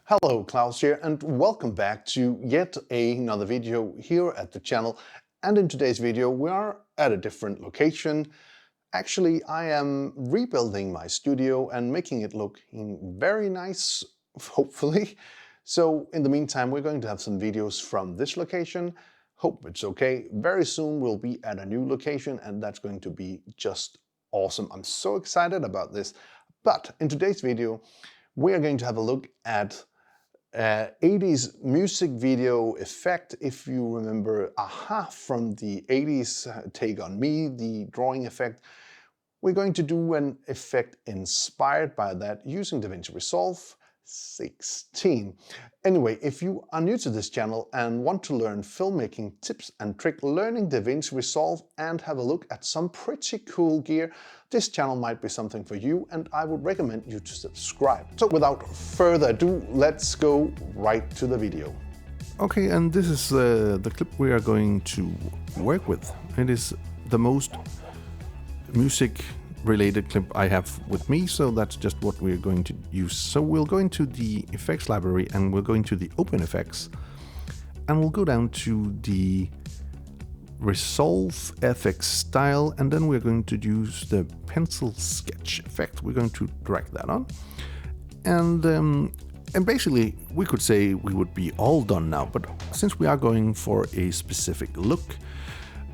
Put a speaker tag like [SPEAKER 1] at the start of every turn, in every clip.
[SPEAKER 1] Hello, Klaus here, and welcome back to yet another video here at the channel. And in today's video, we are at a different location. Actually, I am rebuilding my studio and making it look very nice, hopefully. So in the meantime, we're going to have some videos from this location. Hope it's okay. Very soon we'll be at a new location, and that's going to be just awesome. I'm so excited about this. But in today's video, we are going to have a look at 80s music video effect. If you remember Aha from the 80s Take On Me, the drawing effect, we're going to do an effect inspired by that using Davinci Resolve 16. Anyway, if you are new to this channel and want to learn filmmaking tips and trick learning Davinci Resolve and have a look at some pretty cool gear, this channel might be something for you, and I would recommend you to subscribe. So without further ado, let's go right to the video.
[SPEAKER 2] Okay, and this is the clip we are going to work with. It is the most music related clip I have with me, so that's just what we're going to use. So we'll go into the effects library and we'll go into the open effects and we'll go down to the Resolve FX style, and then we're going to use the pencil sketch effect. We're going to drag that on, and basically we could say we would be all done now, but since we are going for a specific look,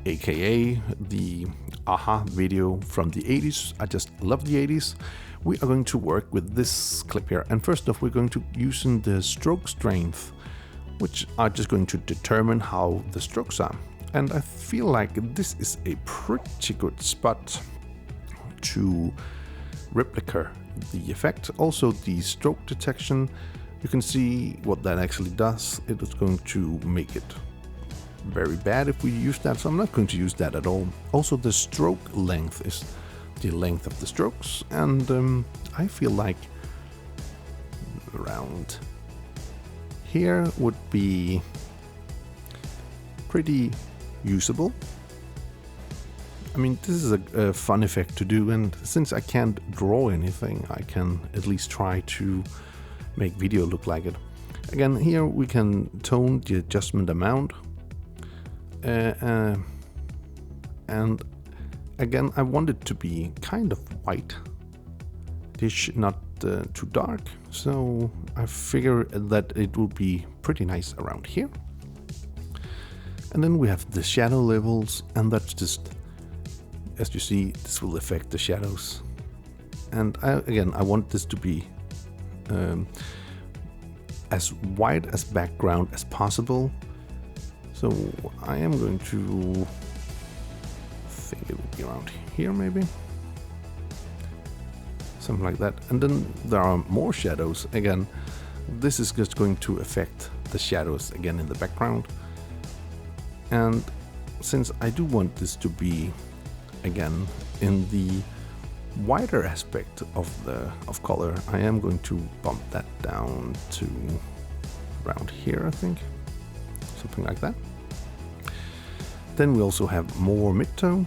[SPEAKER 2] aka the Aha video from the 80s, I just love the 80s, we are going to work with this clip here. And first off, we're going to use the stroke strength, which are just going to determine how the strokes are. And I feel like this is a pretty good spot to replicate the effect. Also the stroke detection, you can see what that actually does. It is going to make it very bad if we use that, so I'm not going to use that at all. Also the stroke length is the length of the strokes, and I feel like around here would be pretty usable. I mean, this is a fun effect to do, and since I can't draw anything, I can at least try to make video look like it. Again, here we can tone the adjustment amount. And again, I want it to be kind of white-ish, not too dark, so I figure that it will be pretty nice around here. And then we have the shadow levels, and that's just, as you see, this will affect the shadows. And again, I want this to be as white as background as possible. So I am going to think it will be around here, maybe something like that. And then there are more shadows. Again, this is just going to affect the shadows again in the background. And since I do want this to be again in the wider aspect of color, I am going to bump that down to around here, I think. Something like that. Then we also have more midtone.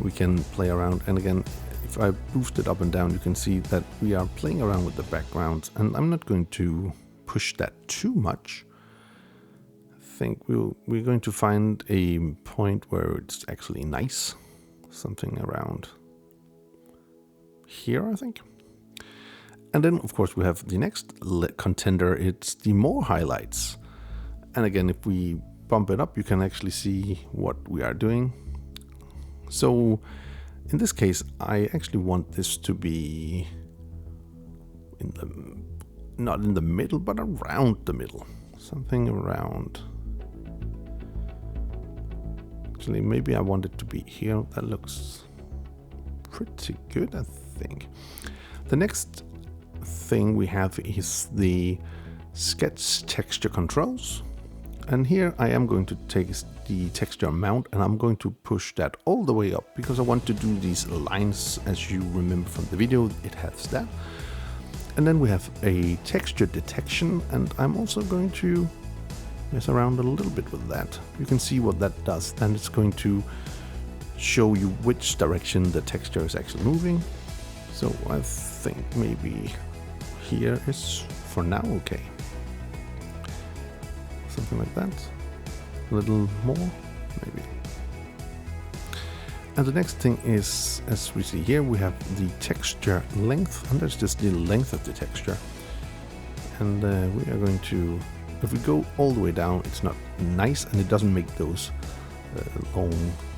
[SPEAKER 2] We can play around, and again, if I boost it up and down, you can see that we are playing around with the backgrounds, and I'm not going to push that too much. I think we're going to find a point where it's actually nice. Something around here, I think. And then, of course, we have the next contender. It's the more highlights. And again, if we bump it up, you can actually see what we are doing. So in this case, I actually want this to be in the, not in the middle, but around the middle. Something around. Actually, maybe I want it to be here. That looks pretty good, I think. The next thing we have is the sketch texture controls. And here I am going to take the texture amount and I'm going to push that all the way up because I want to do these lines. As you remember from the video, it has that. And then we have a texture detection, and I'm also going to mess around a little bit with that. You can see what that does. Then it's going to show you which direction the texture is actually moving. So I think maybe here is for now okay. something like that. A little more, maybe. And the next thing is, as we see here, we have the texture length, and that's just the length of the texture. And we are going to, if we go all the way down, it's not nice, and it doesn't make those long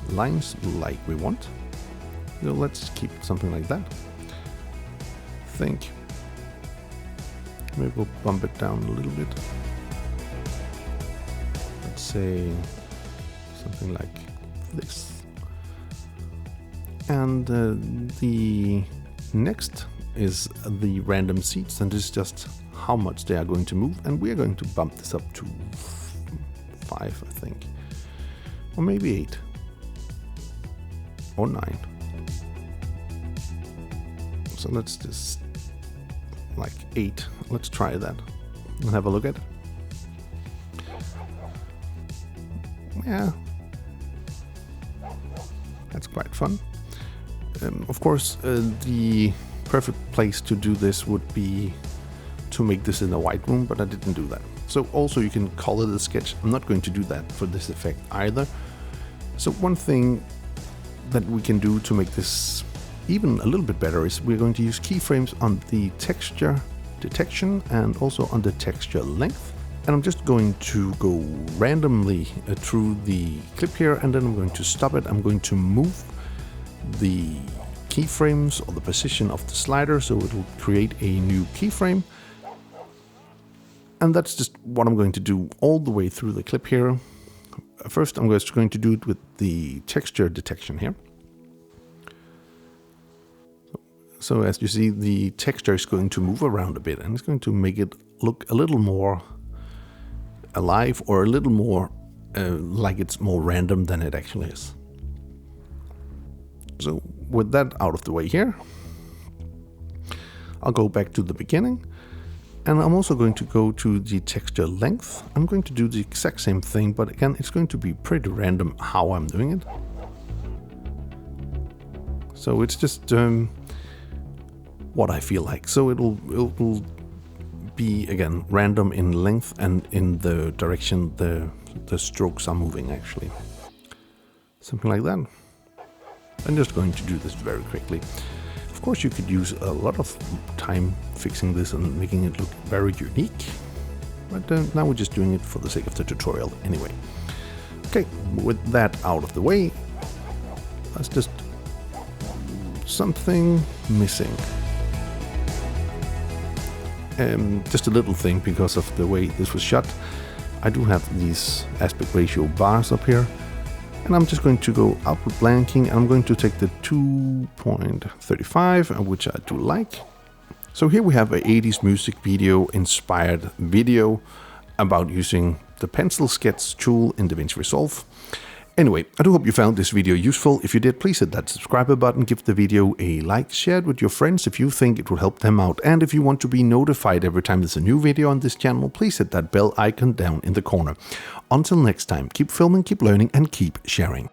[SPEAKER 2] lines like we want. So let's keep something like that. I think maybe we'll bump it down a little bit. Let's say something like this. And the next is the random seeds, and this is just how much they are going to move, and we are going to bump this up to 5, I think, or maybe 8 or 9. So let's just like 8. Let's try that and have a look at it. Yeah, that's quite fun. Of course, the perfect place to do this would be to make this in a white room, but I didn't do that. So also you can color the sketch. I'm not going to do that for this effect either. So one thing that we can do to make this even a little bit better is we're going to use keyframes on the texture detection and also on the texture length. And I'm just going to go randomly through the clip here, and then I'm going to stop it. I'm going to move the keyframes or the position of the slider so it will create a new keyframe. And that's just what I'm going to do all the way through the clip here. First, I'm just going to do it with the texture detection here. So as you see, the texture is going to move around a bit, and it's going to make it look a little more alive, or a little more like it's more random than it actually is. So with that out of the way here, I'll go back to the beginning, and I'm also going to go to the texture length. I'm going to do the exact same thing, but again, it's going to be pretty random how I'm doing it. So it's just what I feel like. So it will be again random in length and in the direction the strokes are moving, actually. Something like that. I'm just going to do this very quickly. Of course, you could use a lot of time fixing this and making it look very unique, but now we're just doing it for the sake of the tutorial anyway. Okay, with that out of the way, that's just something missing. Just a little thing, because of the way this was shot. I do have these aspect ratio bars up here, and I'm just going to go output blanking, and I'm going to take the 2.35, which I do like. So here we have a 80s music video inspired video about using the pencil sketch tool in Davinci Resolve. Anyway, I do hope you found this video useful. If you did, please hit that subscribe button, give the video a like, share it with your friends if you think it will help them out. And if you want to be notified every time there's a new video on this channel, please hit that bell icon down in the corner. Until next time, keep filming, keep learning, and keep sharing.